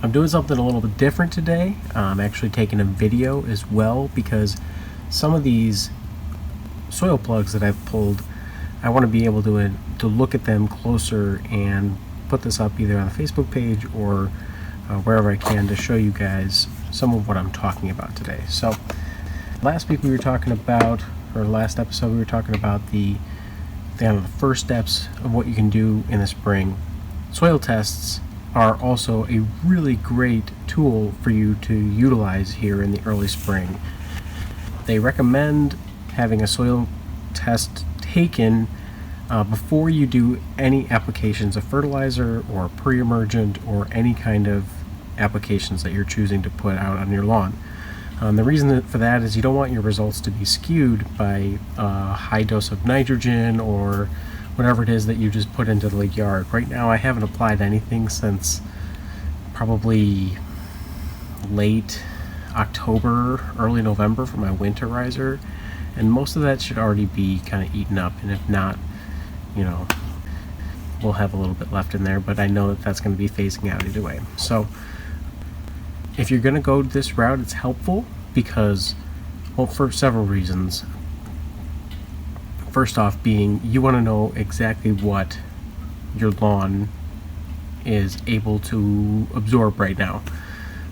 I'm doing something a little bit different today. I'm actually taking a video as well because some of these soil plugs that I've pulled, I want to be able to look at them closer and put this up either on the Facebook page or wherever I can to show you guys some of what I'm talking about today. So last week we were talking about, or last episode we were talking about the first steps of what you can do in the spring. Soil tests are also a really great tool for you to utilize here in the early spring. They recommend having a soil test taken before you do any applications of fertilizer or pre-emergent or any kind of applications that you're choosing to put out on your lawn. The reason for that is you don't want your results to be skewed by a high dose of nitrogen or whatever it is that you just put into the yard. Right now I haven't applied anything since probably late October, early November for my winterizer, and most of that should already be kind of eaten up, and if not, we'll have a little bit left in there, but I know that that's going to be phasing out either way. So if you're going to go this route, it's helpful because, well, for several reasons. First off being, you want to know exactly what your lawn is able to absorb right now.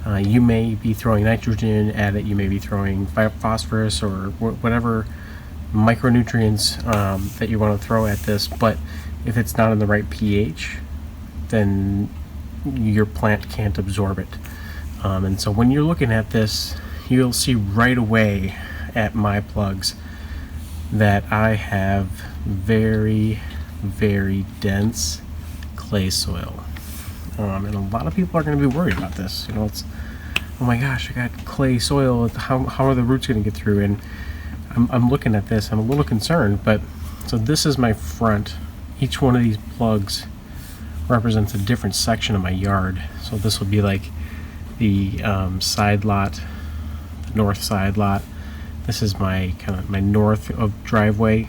You may be throwing nitrogen at it, you may be throwing phosphorus or whatever micronutrients that you want to throw at this, but if it's not in the right pH, then your plant can't absorb it. And so when you're looking at this, you'll see right away at my plugs that I have very, very dense clay soil. And a lot of people are going to be worried about this. It's, oh my gosh, I got clay soil. How are the roots going to get through? And I'm looking at this. I'm a little concerned. But so this is my front. Each one of these plugs represents a different section of my yard. So this will be like the side lot, the north side lot. This is my my north of driveway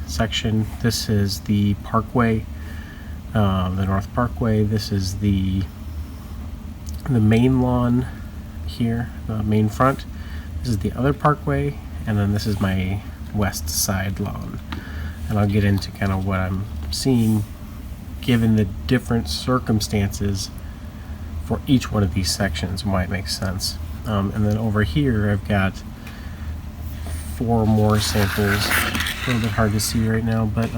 section. This is the parkway, the North Parkway. This is the main lawn here, the main front. This is the other parkway, and then this is my west side lawn. And I'll get into kind of what I'm seeing given the different circumstances for each one of these sections and why it makes sense. And then over here I've got 4 more samples. A little bit hard to see right now, but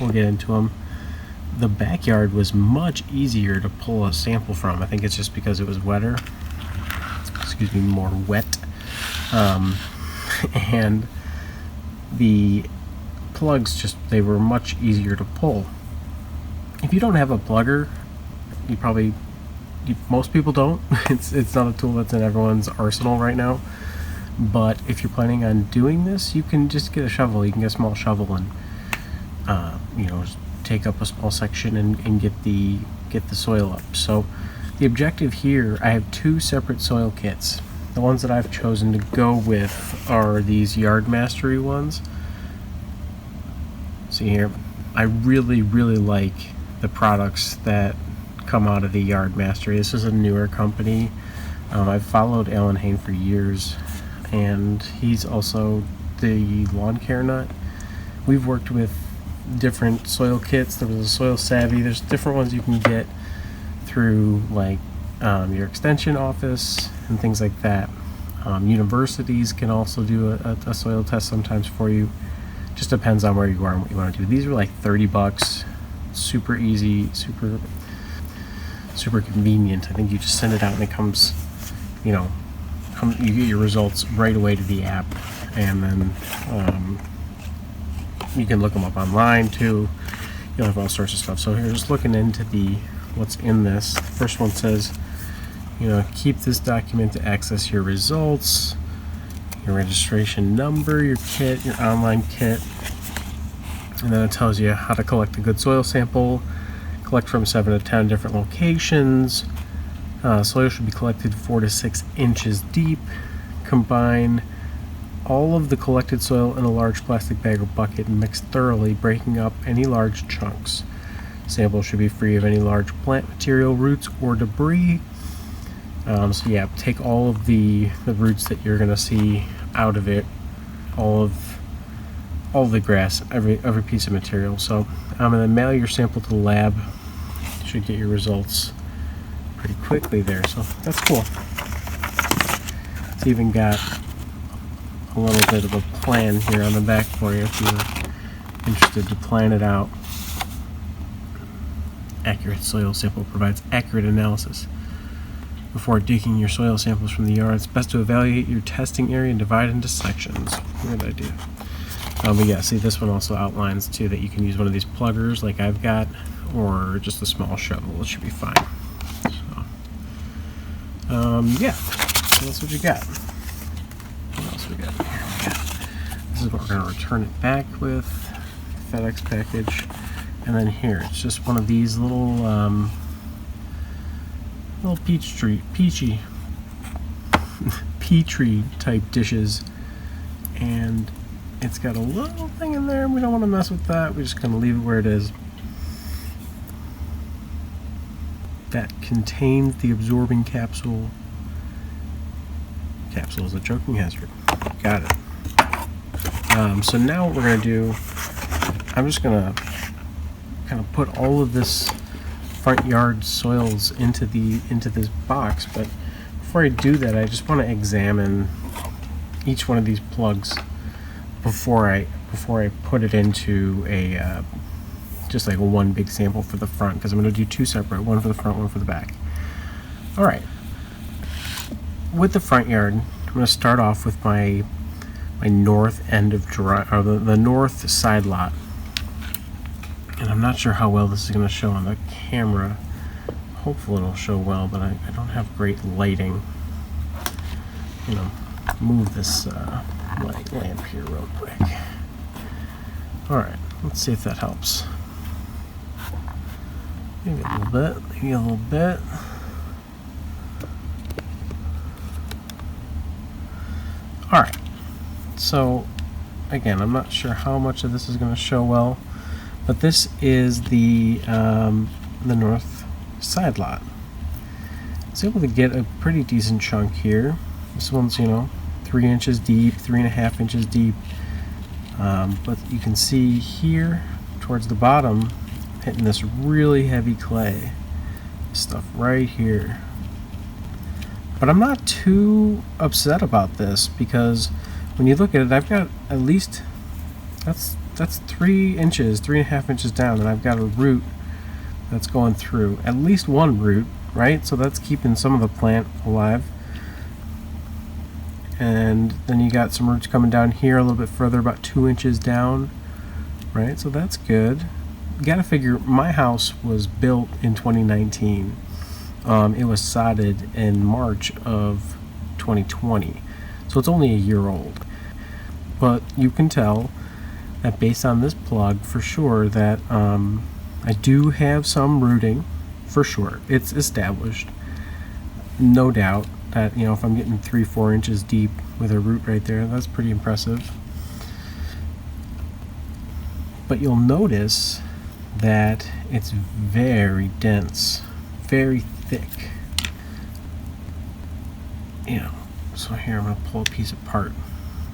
we'll get into them. The backyard was much easier to pull a sample from. I think it's just because it was wetter. Excuse me, more wet. And the plugs they were much easier to pull. If you don't have a plugger, most people don't. It's not a tool that's in everyone's arsenal right now. But if you're planning on doing this, you can just get a shovel. You can get a small shovel and just take up a small section and get the soil up. So the objective here, I have 2 separate soil kits. The ones that I've chosen to go with are these Yard Mastery ones. See here, I really, really like the products that come out of the Yard Mastery. This is a newer company. I've followed Alan Hain for years, and he's also the lawn care nut. We've worked with different soil kits. There was a Soil Savvy. There's different ones you can get through like your extension office and things like that. Universities can also do a soil test sometimes for you. Just depends on where you are and what you want to do. These are like $30. Super easy, super convenient. I think you just send it out and it comes, you get your results right away to the app, and then you can look them up online too. You'll have all sorts of stuff. So here, just looking into what's in this. The first one says, keep this document to access your results, your registration number, your kit, your online kit, and then it tells you how to collect a good soil sample. Collect from 7 to 10 different locations. Soil should be collected 4 to 6 inches deep. Combine all of the collected soil in a large plastic bag or bucket and mix thoroughly, breaking up any large chunks. Sample should be free of any large plant material, roots, or debris. So yeah, take all of the roots that you're gonna see out of it, all of the grass, every piece of material. So I'm gonna mail your sample to the lab. You should get your results pretty quickly there. So that's cool. It's even got a little bit of a plan here on the back for you if you're interested to plan it out. Accurate soil sample provides accurate analysis. Before digging your soil samples from the yard, it's best to evaluate your testing area and divide into sections. Good idea. But yeah, see, this one also outlines too that you can use one of these pluggers like I've got, or just a small shovel. It should be fine. So, yeah, so that's what you got. What else we got here? This is what we're going to return it back with. FedEx package. And then here, it's just one of these little petri type dishes, and it's got a little thing in there. We don't want to mess with that. We're just going to leave it where it is. That contains the absorbing capsule. Capsule is a choking hazard. Got it. So now what we're going to do, I'm just going to kind of put all of this front yard soils into this box, but before I do that, I just want to examine each one of these plugs before I put it into a just like one big sample for the front, because I'm going to do two separate, one for the front, one for the back. All right. With the front yard, I'm going to start off with my north end of the north side lot. And I'm not sure how well this is going to show on the camera. Hopefully it'll show well, but I don't have great lighting. You know, move this light lamp here real quick. Alright, let's see if that helps. Maybe a little bit, maybe a little bit. Alright, so again, I'm not sure how much of this is going to show well. But this is the north side lot. I was able to get a pretty decent chunk here. This one's, 3 inches deep, 3.5 inches deep. But you can see here towards the bottom, hitting this really heavy clay. Stuff right here. But I'm not too upset about this, because when you look at it, I've got at least, that's 3.5 inches down, and I've got a root that's going through. At least one root, right? So that's keeping some of the plant alive. And then you got some roots coming down here a little bit further, about 2 inches down, right? So that's good. You gotta figure, my house was built in 2019. It was sodded in March of 2020. So it's only a year old. But you can tell that based on this plug, for sure, that I do have some rooting, for sure. It's established, no doubt, that if I'm getting 3-4 inches deep with a root right there, that's pretty impressive. But you'll notice that it's very dense, very thick. So here I'm going to pull a piece apart.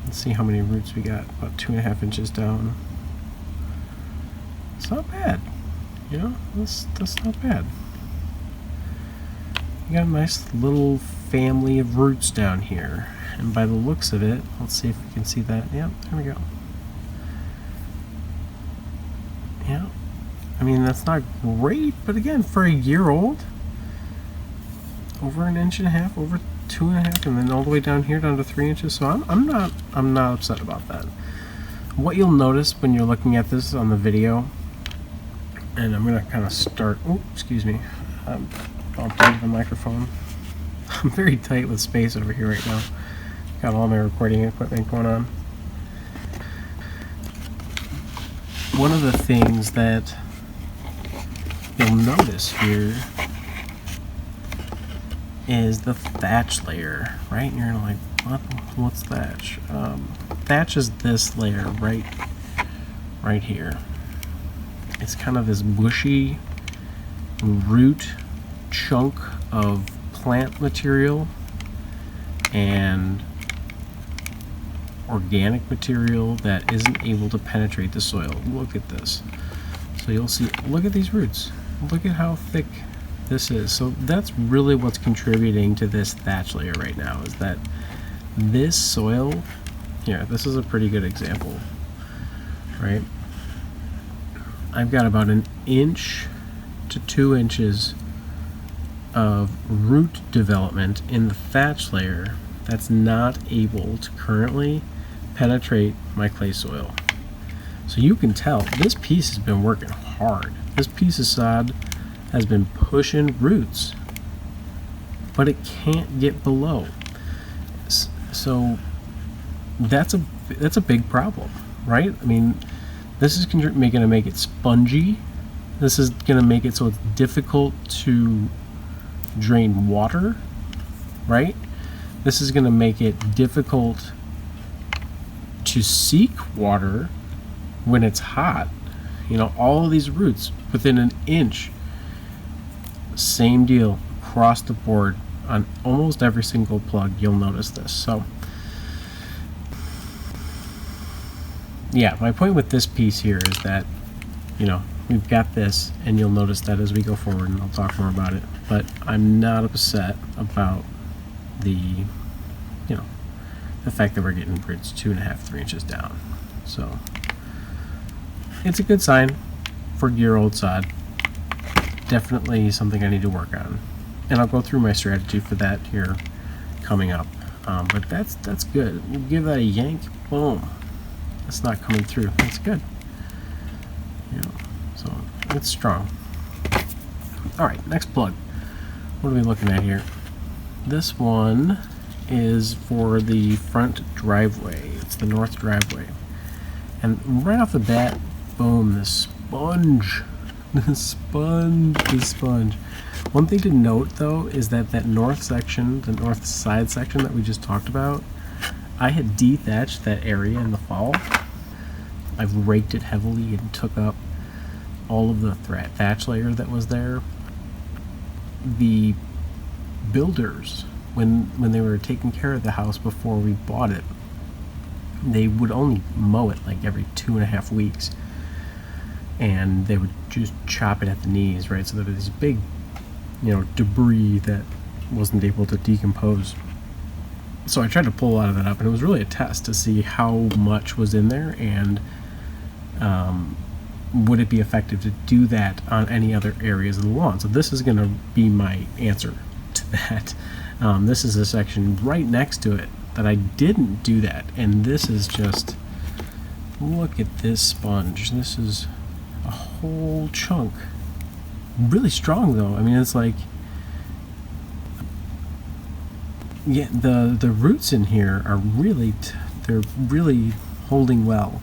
Let's see how many roots we got. About 2.5 inches down. It's not bad. That's not bad. You got a nice little family of roots down here. And by the looks of it, let's see if we can see that. Yep, there we go. Yeah. I mean, that's not great, but again, for a year old, over 1.5 inches, over 2.5, and then all the way down here down to 3 inches. So I'm not upset about that. What you'll notice when you're looking at this on the video, and I'm gonna kind of start. Oh, excuse me. Bumped into the microphone. I'm very tight with space over here right now. Got all my recording equipment going on. One of the things that you'll notice here is the thatch layer, right? And you're like, what's thatch? Thatch is this layer right here. It's kind of this bushy root chunk of plant material and organic material that isn't able to penetrate the soil. Look at this. So you'll see, look at these roots. Look at how thick this is. So that's really what's contributing to this thatch layer right now, is that this soil here, this is a pretty good example, right? I've got about 1 inch to 2 inches of root development in the thatch layer that's not able to currently penetrate my clay soil. So you can tell this piece has been working hard. This piece of sod has been pushing roots, but it can't get below. So that's a big problem, right? I mean, this is going to make it spongy. This is going to make it so it's difficult to drain water, right? This is going to make it difficult to seek water when it's hot. You know, all of these roots within 1 inch. Same deal across the board on almost every single plug. You'll notice this. So yeah, my point with this piece here is that, you know, we've got this, and you'll notice that as we go forward, and I'll talk more about it. But I'm not upset about the, you know, the fact that we're getting roots 2.5, 3 inches down. So it's a good sign for year-old sod. Definitely something I need to work on, and I'll go through my strategy for that here coming up. But that's good. You give that a yank, boom. It's not coming through. That's good. You know, so it's strong. All right, next plug. What are we looking at here? This one is for the front driveway. It's the north driveway, and right off the bat, boom! The sponge. The sponge. One thing to note though is that north section, the north side section that we just talked about, I had dethatched that area in the fall. I've raked it heavily and took up all of the thatch layer that was there. The builders, when they were taking care of the house before we bought it, they would only mow it like every 2.5 weeks. And they would just chop it at the knees, right? So there was this big, you know, debris that wasn't able to decompose. So I tried to pull a lot of that up, and it was really a test to see how much was in there, and would it be effective to do that on any other areas of the lawn. So this is going to be my answer to that. This is a section right next to it that I didn't do that, and this is just, look at this sponge. This is a whole chunk. Really strong though. I mean, it's like, yeah, the roots in here are really they're really holding well.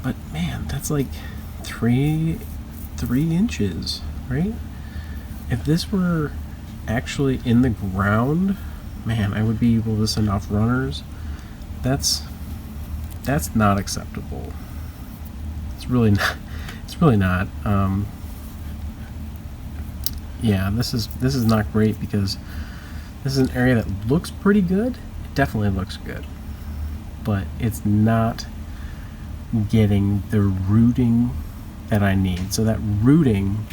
But man, that's like three inches, right? If this were actually in the ground, man, I would be able to send off runners. That's not acceptable. It's really not. Yeah, this is not great, because this is an area that looks pretty good. It definitely looks good, but it's not getting the rooting that I need. So that rooting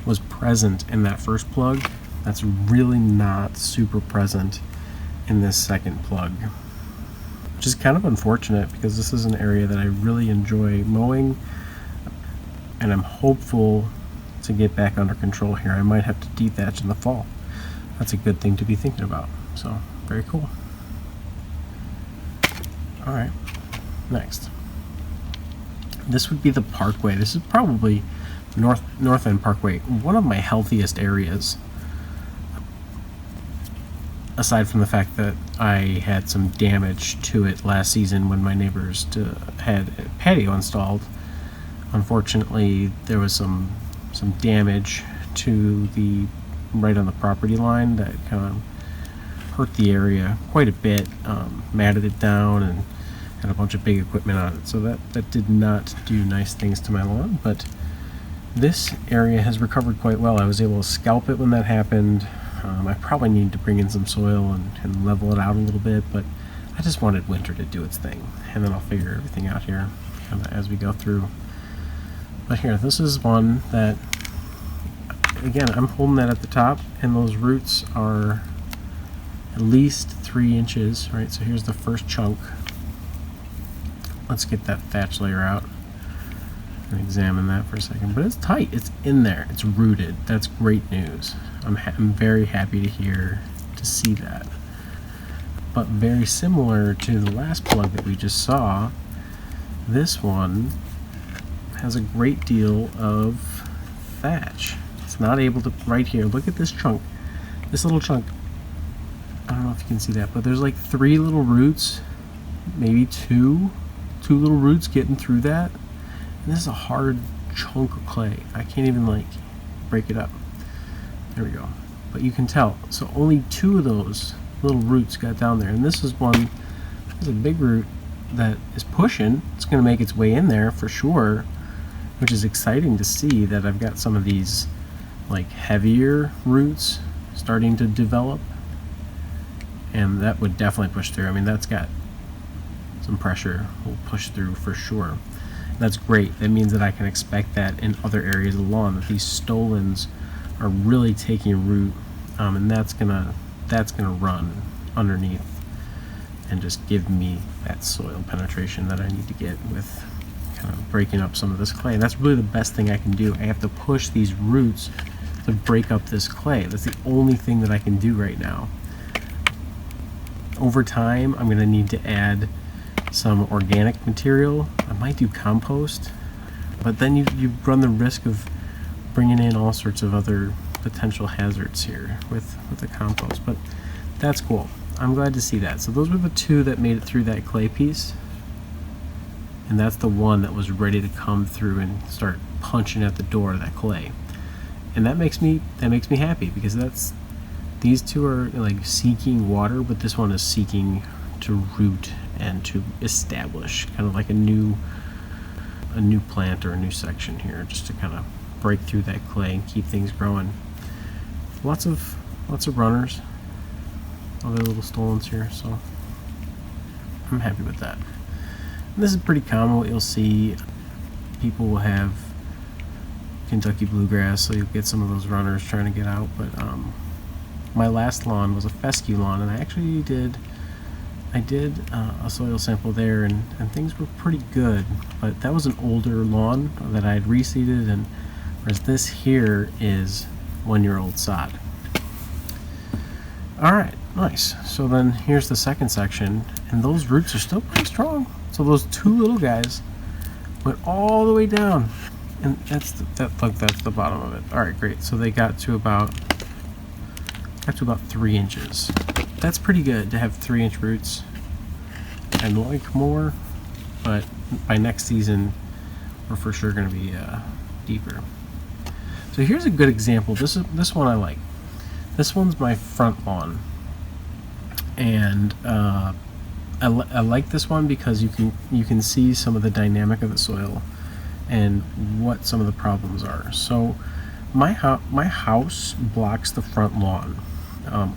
was present in that first plug. That's really not super present in this second plug, which is kind of unfortunate, because this is an area that I really enjoy mowing, and I'm hopeful to get back under control here. I might have to dethatch in the fall. That's a good thing to be thinking about. So very cool. All right, next. This would be the Parkway. This is probably North End Parkway, one of my healthiest areas, aside from the fact that I had some damage to it last season when my neighbors had a patio installed. Unfortunately, there was some damage to the right on the property line that kind of hurt the area quite a bit, matted it down, and had a bunch of big equipment on it. So that did not do nice things to my lawn, but This area has recovered quite well. I was able to scalp it when that happened. I probably need to bring in some soil and level it out a little bit, but I just wanted winter to do its thing, and then I'll figure everything out here kind of as we go through. But here, this is one that, again, I'm holding that at the top, and those roots are at least 3 inches, right? So here's the first chunk. Let's get that thatch layer out and examine that for a second. But it's tight, it's in there, it's rooted. That's great news. I'm very happy to see that. But very similar to the last plug that we just saw, this one has a great deal of thatch. It's not able to, right here, look at this chunk, this little chunk. I don't know if you can see that, but there's like 3 little roots, maybe two little roots getting through that. And this is a hard chunk of clay. I can't even like break it up. There we go. But you can tell, so only 2 of those little roots got down there, and this is one, there's a big root that is pushing. It's going to make its way in there for sure, which is exciting to see that I've got some of these like heavier roots starting to develop, and that would definitely push through. I mean, that's got some pressure, will push through for sure. That's great. That means that I can expect that in other areas of the lawn, that these stolons are really taking root, and that's gonna run underneath and just give me that soil penetration that I need to get with kind of breaking up some of this clay. And that's really the best thing I can do. I have to push these roots to break up this clay. That's the only thing that I can do right now. Over time, I'm going to need to add some organic material. I might do compost, but then you run the risk of bringing in all sorts of other potential hazards here with the compost. But that's cool. I'm glad to see that. So those were the 2 that made it through that clay piece, and that's the one that was ready to come through and start punching at the door of that clay. And that makes me happy, because these 2 are like seeking water, but this one is seeking to root and to establish kind of like a new plant or a new section here, just to kind of break through that clay and keep things growing. Lots of runners, other little stolons here, so I'm happy with that. And this is pretty common. What you'll see, people will have Kentucky bluegrass, so you'll get some of those runners trying to get out. But my last lawn was a fescue lawn, and I actually did a soil sample there, and things were pretty good. But that was an older lawn that I had reseeded, and whereas this here is 1-year-old sod. Alright, nice. So then here's the second section, and those roots are still pretty strong. So those 2 little guys went all the way down, and that's the bottom of it. Alright, great. So they got to about 3 inches. That's pretty good to have 3-inch roots. I'd like more, but by next season we're for sure going to be deeper. So here's a good example. This one I like. This one's my front lawn, and I like this one because you can see some of the dynamic of the soil and what some of the problems are. So my house blocks the front lawn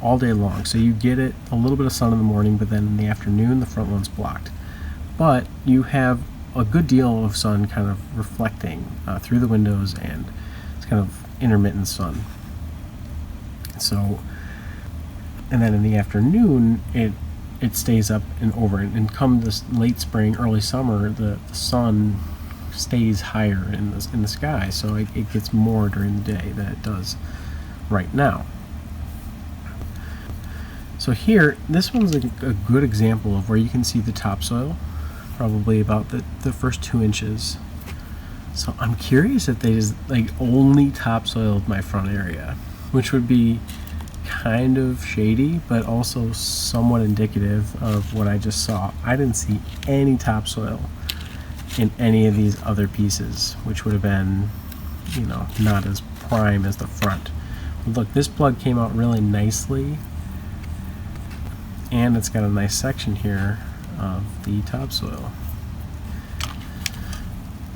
all day long, so you get it a little bit of sun in the morning, but then in the afternoon the front lawn's blocked. But you have a good deal of sun kind of reflecting through the windows, and it's kind of intermittent sun. So, and then in the afternoon it stays up and over, and come this late spring, early summer, the sun stays higher in the sky, so it gets more during the day than it does right now. So here, this one's a good example of where you can see the topsoil, probably about the first 2 inches. So I'm curious if they just like only topsoiled my front area, which would be kind of shady, but also somewhat indicative of what I just saw. I didn't see any topsoil in any of these other pieces, which would have been, not as prime as the front. But look, this plug came out really nicely, and it's got a nice section here of the topsoil.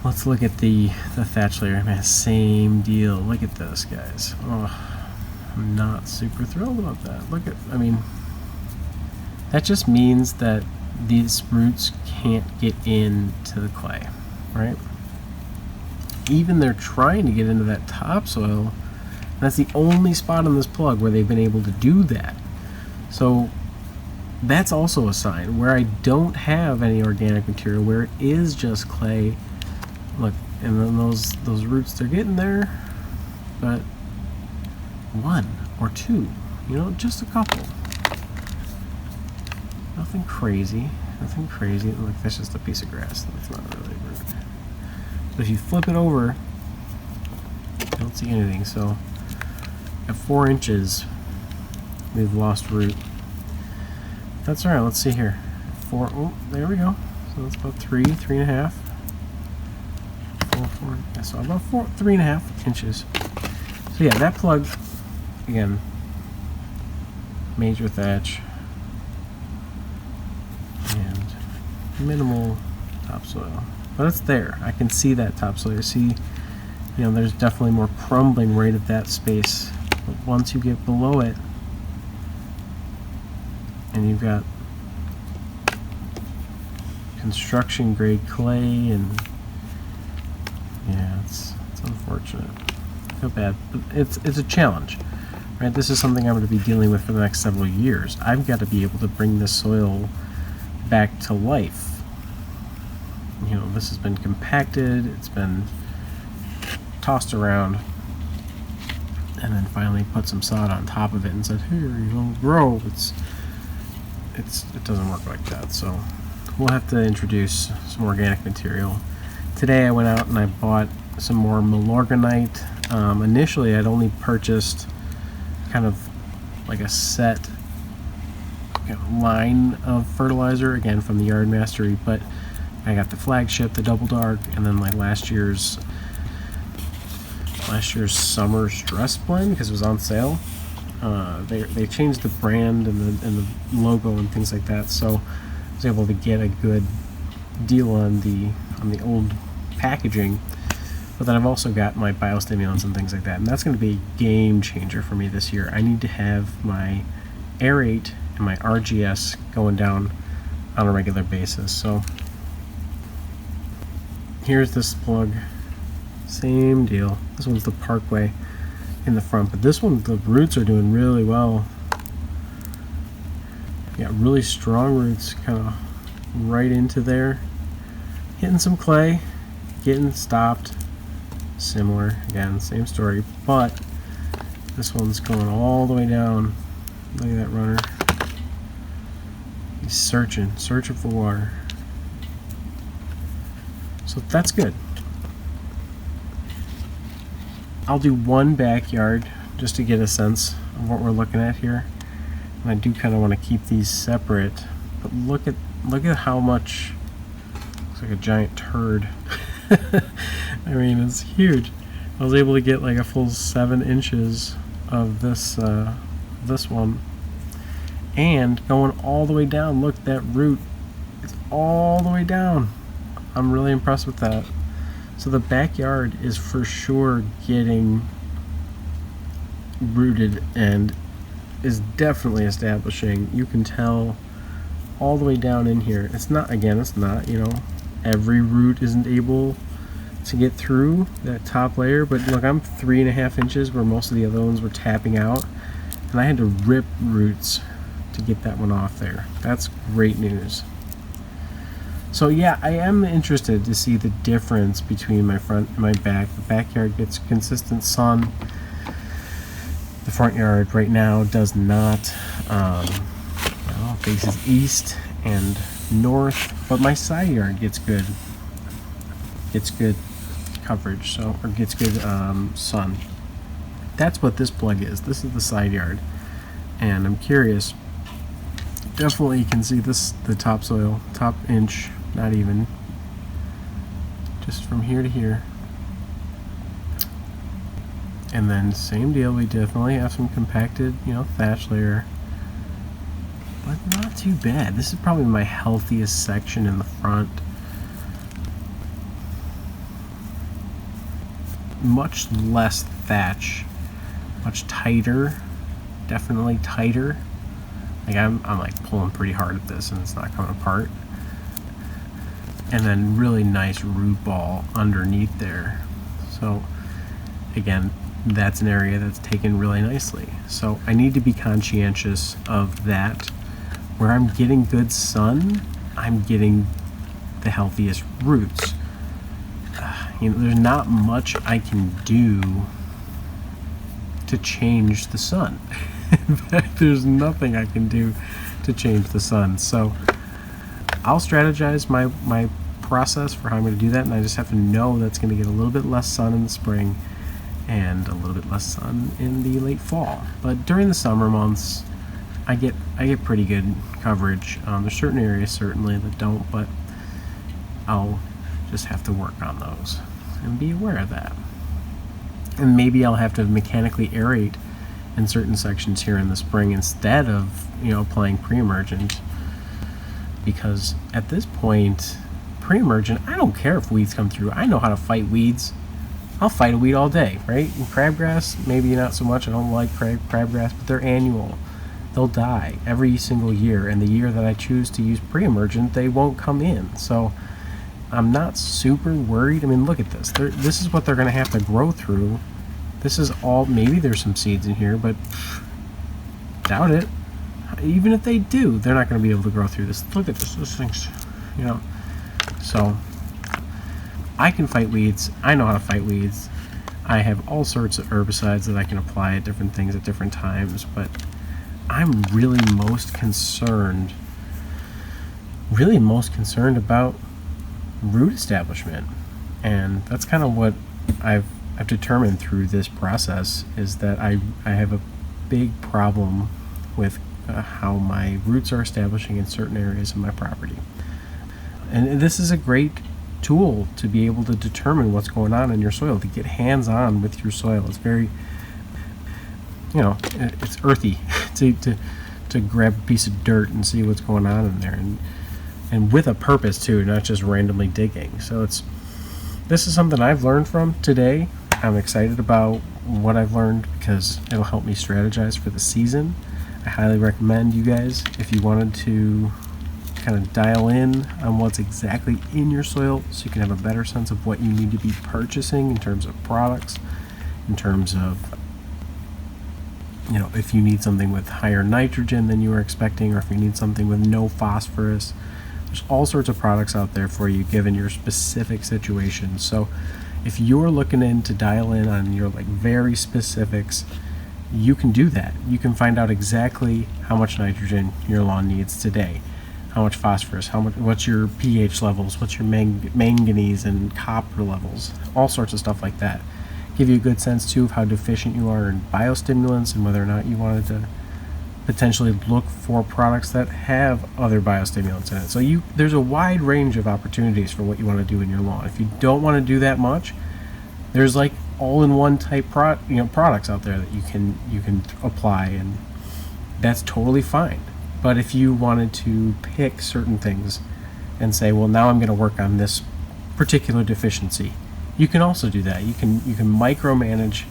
Let's look at the thatch layer. Man, same deal. Look at this, guys. Oh, I'm not super thrilled about that. Look at, I mean, that just means that these roots can't get into the clay, right? Even they're trying to get into that topsoil. That's the only spot on this plug where they've been able to do that. So that's also a sign where I don't have any organic material, where it is just clay. Look, and then those roots, they're getting there, but one or two, you know, just a couple. Nothing crazy, nothing crazy. Look, that's just a piece of grass. That's not really a root. But if you flip it over, you don't see anything. So at 4 inches, we've lost root. That's all right. Let's see here. 4. Oh, there we go. So that's about 3.5. 4. Yeah, so about 3.5 inches. So yeah, that plug, again, major thatch and minimal topsoil, but it's there. I can see that topsoil. You see, you know, there's definitely more crumbling right at that space. But once you get below it, and you've got construction grade clay, and yeah, it's unfortunate. I feel bad, but it's a challenge, right? This is something I'm going to be dealing with for the next several years. I've got to be able to bring this soil back to life. You know, this has been compacted, it's been tossed around, and then finally put some sod on top of it and said, here, you'll grow. It doesn't work like that. So we'll have to introduce some organic material. Today I went out and I bought some more Milorganite. Initially I'd only purchased kind of like a set line of fertilizer, again from the Yard Mastery, but I got the flagship, the double dark, and then like last year's summer stress blend because it was on sale. They changed the brand and the logo and things like that, so I was able to get a good deal on the old packaging. But then I've also got my biostimulants and things like that, and that's going to be a game changer for me this year. I need to have my aerate and my RGS going down on a regular basis. So here's this plug, same deal. This one's the Parkway in the front, but this one, the roots are doing really well. Yeah, really strong roots, kind of right into there, hitting some clay, getting stopped. Similar, again, same story, but this one's going all the way down. Look at that runner. He's searching for water. So that's good. I'll do one backyard just to get a sense of what we're looking at here. And I do kind of want to keep these separate, but look at how much. Looks like a giant turd. I mean, it's huge. I was able to get like a full 7 inches of this this one, and going all the way down. Look, that root is all the way down. I'm really impressed with that. So the backyard is for sure getting rooted and is definitely establishing. You can tell all the way down in here. It's not, you know, every root isn't able to get through that top layer, but look, I'm 3.5 inches where most of the other ones were tapping out, and I had to rip roots to get that one off there. That's great news. So yeah, I am interested to see the difference between my front and my back. The backyard gets consistent sun. The front yard right now does not. Faces east and north, but my side yard gets good coverage, so, or gets good sun. That's what this plug is. This is the side yard, and I'm curious. Definitely can see this, the topsoil, top inch, not even, just from here to here. And then same deal, we definitely have some compacted, you know, thatch layer, but not too bad. This is probably my healthiest section in the front. much less thatch, much tighter, definitely tighter. Like I'm like pulling pretty hard at this and it's not coming apart. And then really nice root ball underneath there. So again, that's an area that's taken really nicely. So I need to be conscientious of that. Where I'm getting good sun, I'm getting the healthiest roots. There's not much I can do to change the sun. In fact, there's nothing I can do to change the sun. So I'll strategize my process for how I'm going to do that, and I just have to know that's going to get a little bit less sun in the spring and a little bit less sun in the late fall. But during the summer months, I get pretty good coverage. There's certain areas certainly that don't, but I'll just have to work on those and be aware of that. And maybe I'll have to mechanically aerate in certain sections here in the spring instead of applying pre-emergent, because at this point, pre-emergent, I don't care if weeds come through. I know how to fight weeds. I'll fight a weed all day, right? And crabgrass, maybe not so much. I don't like crabgrass, but they're annual. They'll die every single year, and the year that I choose to use pre-emergent, they won't come in. So I'm not super worried. I mean, look at this. This is what they're going to have to grow through. This is all, maybe there's some seeds in here, but doubt it. Even if they do, they're not going to be able to grow through this. Look at this. This thing's, So I can fight weeds. I know how to fight weeds. I have all sorts of herbicides that I can apply at different things at different times, but I'm really most concerned about root establishment. And that's kind of what I've determined through this process, is that I have a big problem with how my roots are establishing in certain areas of my property. And this is a great tool to be able to determine what's going on in your soil, to get hands-on with your soil. It's very, it's earthy to grab a piece of dirt and see what's going on in there, and with a purpose too, not just randomly digging. So this is something I've learned from today. I'm excited about what I've learned because it'll help me strategize for the season. I highly recommend you guys, if you wanted to kind of dial in on what's exactly in your soil so you can have a better sense of what you need to be purchasing in terms of products, in terms of if you need something with higher nitrogen than you were expecting, or if you need something with no phosphorus. There's all sorts of products out there for you given your specific situation. So if you're looking to dial in on your very specifics, you can do that. You can find out exactly how much nitrogen your lawn needs today, how much phosphorus, what's your pH levels, what's your manganese and copper levels, all sorts of stuff like that. Give you a good sense too of how deficient you are in biostimulants and whether or not you wanted to potentially look for products that have other biostimulants in it. So there's a wide range of opportunities for what you want to do in your lawn. If you don't want to do that much, there's all-in-one type products out there that you can apply, and that's totally fine. But if you wanted to pick certain things and say, well, now I'm going to work on this particular deficiency, you can also do that. You can micromanage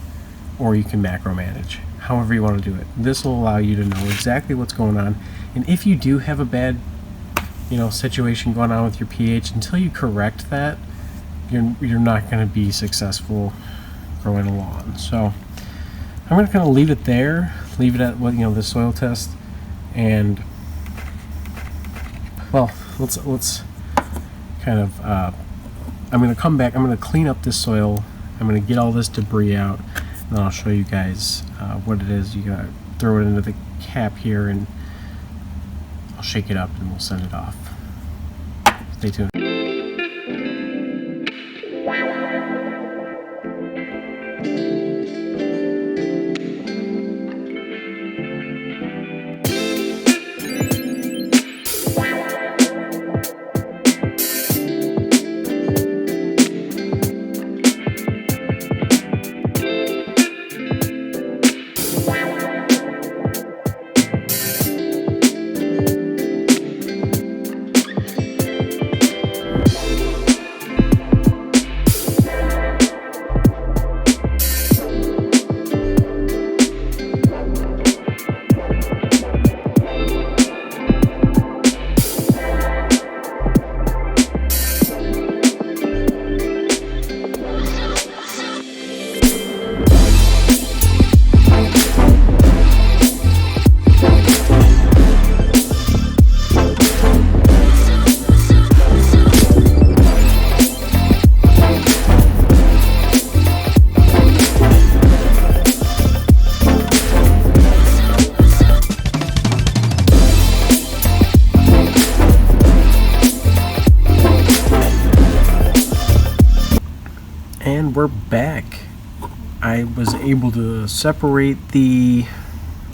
or you can macromanage, however you want to do it. This will allow you to know exactly what's going on. And if you do have a bad, situation going on with your pH, until you correct that, you're not going to be successful growing a lawn. So I'm going to kind of leave it there, leave it at the soil test, and let's kind of. I'm going to come back. I'm going to clean up this soil. I'm going to get all this debris out, and then I'll show you guys what it is. You got to throw it into the cap here, and I'll shake it up, and we'll send it off. Stay tuned. back. I was able to separate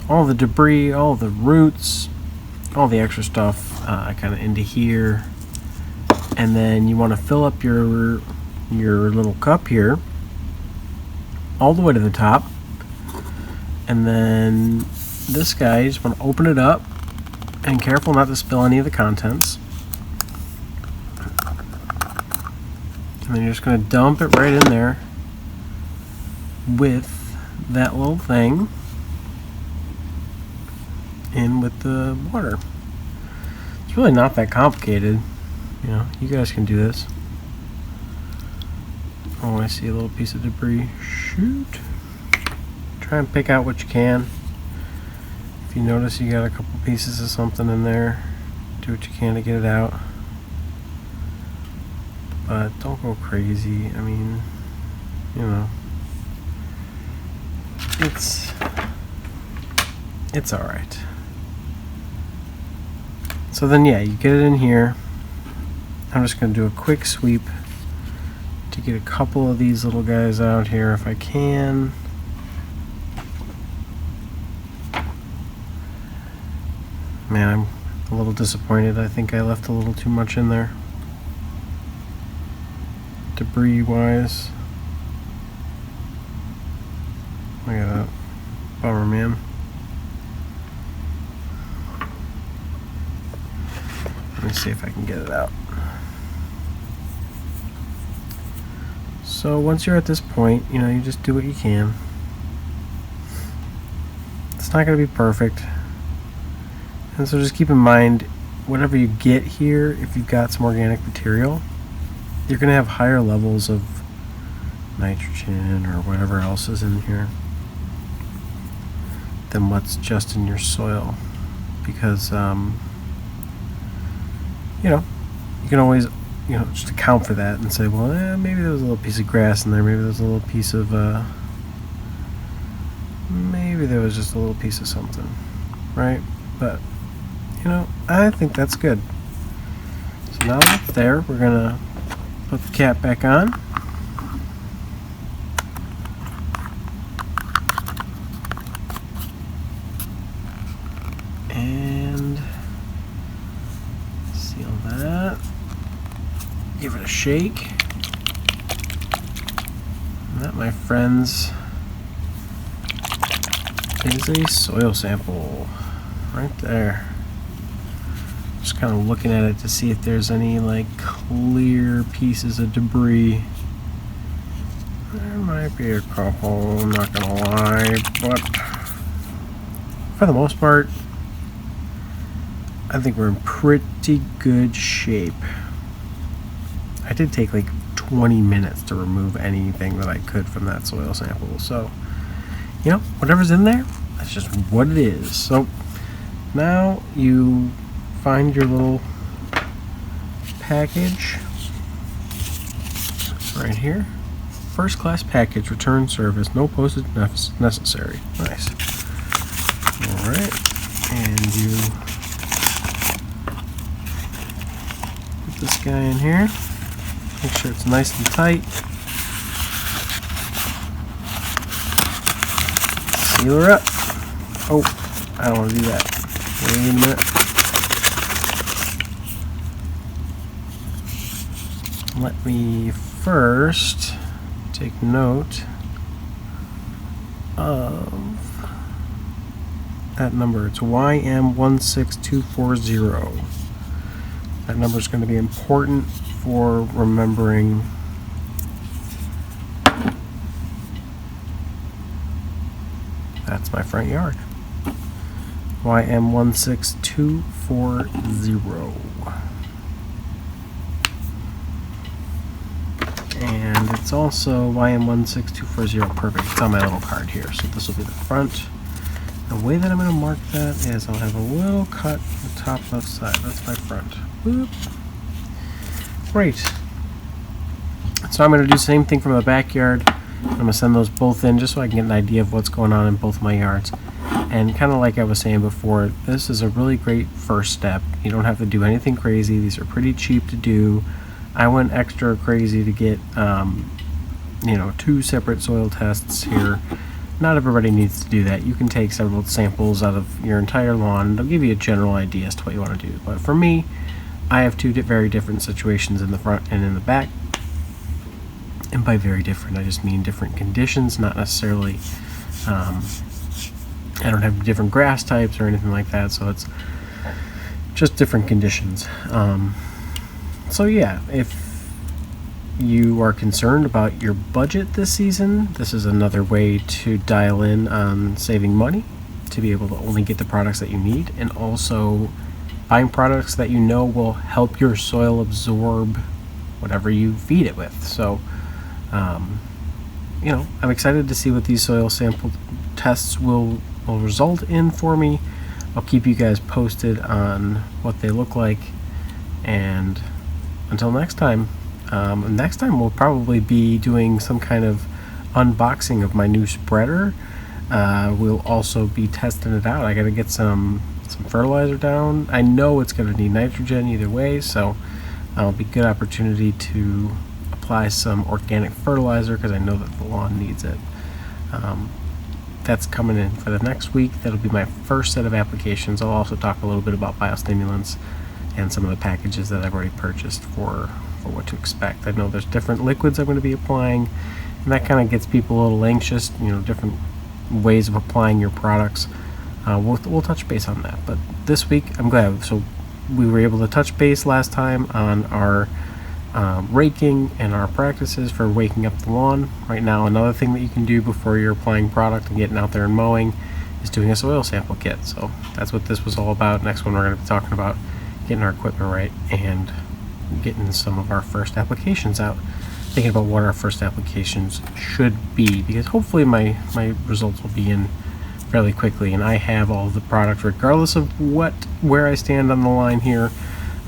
all the debris, all the roots, all the extra stuff kind of into here. And then you want to fill up your little cup here all the way to the top. And then this guy, you just want to open it up and careful not to spill any of the contents. And then you're just going to dump it right in there with that little thing in with the water. It's really not that complicated. You know, you guys can do this. Oh, I see a little piece of debris. Shoot. Try and pick out what you can. If you notice you got a couple pieces of something in there, do what you can to get it out. But don't go crazy. I mean, you know, it's alright. So then, yeah, you get it in here. I'm just going to do a quick sweep to get a couple of these little guys out here if I can. Man, I'm a little disappointed. I think I left a little too much in there, debris wise. Look at that. Bummer, man. Let me see if I can get it out. So once you're at this point, you know, you just do what you can. It's not going to be perfect. And so just keep in mind, whatever you get here, if you've got some organic material, you're going to have higher levels of nitrogen or whatever else is in here than what's just in your soil. Because, you know, you can always, you know, just account for that and say, well, maybe there was a little piece of grass in there, maybe there was a little piece of, maybe there was just a little piece of something, right? But, you know, I think that's good. So now that's there, we're gonna put the cap back on. And seal that. Give it a shake. And that, my friends, is a soil sample right there. Just kind of looking at it to see if there's any like clear pieces of debris. There might be a couple, I'm not gonna lie, but for the most part, I think we're in pretty good shape. I did take like 20 minutes to remove anything that I could from that soil sample. So, you know, whatever's in there, that's just what it is. So now you find your little package right here. First class package, return service, no postage necessary. Nice. Alright, and you put this guy in here. Make sure it's nice and tight. Seal her up. Oh, I don't want to do that. Wait a minute. Let me first take note of that number. It's YM16240. That number is going to be important for remembering that's my front yard. YM16240. And it's also YM16240. Perfect. It's on my little card here. So this will be the front. The way that I'm going to mark that is I'll have a little cut on the top left side. That's my front. Whoop. Great. So I'm going to do the same thing from the backyard. I'm going to send those both in just so I can get an idea of what's going on in both my yards. And kind of like I was saying before, this is a really great first step. You don't have to do anything crazy. These are pretty cheap to do. I went extra crazy to get 2 separate soil tests here. Not everybody needs to do that. You can take several samples out of your entire lawn. They'll give you a general idea as to what you want to do. But for me, I have 2 very different situations in the front and in the back. And by very different, I just mean different conditions, not necessarily, I don't have different grass types or anything like that, so it's just different conditions. So yeah, if you are concerned about your budget this season, this is another way to dial in on saving money, to be able to only get the products that you need, and also buying products that will help your soil absorb whatever you feed it with. So, I'm excited to see what these soil sample tests will result in for me. I'll keep you guys posted on what they look like, and until next time, we'll probably be doing some kind of unboxing of my new spreader. We'll also be testing it out. I got to get some fertilizer down. I know it's going to need nitrogen either way, so it'll be a good opportunity to apply some organic fertilizer because I know that the lawn needs it. That's coming in for the next week. That'll be my first set of applications. I'll also talk a little bit about biostimulants and some of the packages that I've already purchased for what to expect. I know there's different liquids I'm going to be applying, and that kind of gets people a little anxious, different ways of applying your products. We'll touch base on that. But this week, I'm glad. So we were able to touch base last time on our raking and our practices for waking up the lawn. Right now, another thing that you can do before you're applying product and getting out there and mowing is doing a soil sample kit. So that's what this was all about. Next one, we're going to be talking about getting our equipment right and getting some of our first applications out, thinking about what our first applications should be, because hopefully my results will be in fairly quickly, and I have all the product regardless of where I stand on the line here.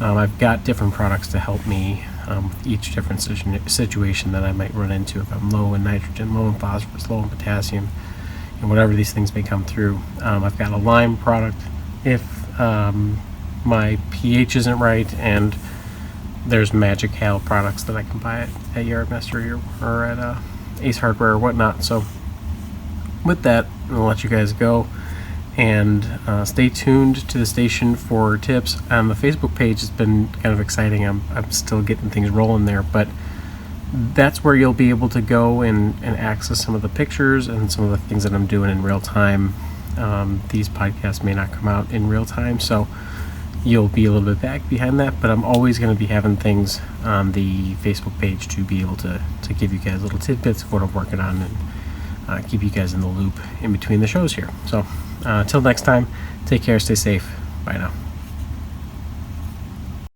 I've got different products to help me with each different situation that I might run into. If I'm low in nitrogen, low in phosphorus, low in potassium, and whatever these things may come through. I've got a lime product if my pH isn't right, and there's Magic Hal products that I can buy at Yardmaster or at Ace Hardware or whatnot. So with that, I'll let you guys go, and stay tuned to the station for tips. On the Facebook page, it's been kind of exciting. I'm still getting things rolling there, but that's where you'll be able to go and access some of the pictures and some of the things that I'm doing in real time. These podcasts may not come out in real time, so you'll be a little bit back behind that, but I'm always going to be having things on the Facebook page to be able to give you guys little tidbits of what I'm working on and keep you guys in the loop in between the shows here. So until next time, take care, stay safe, bye now.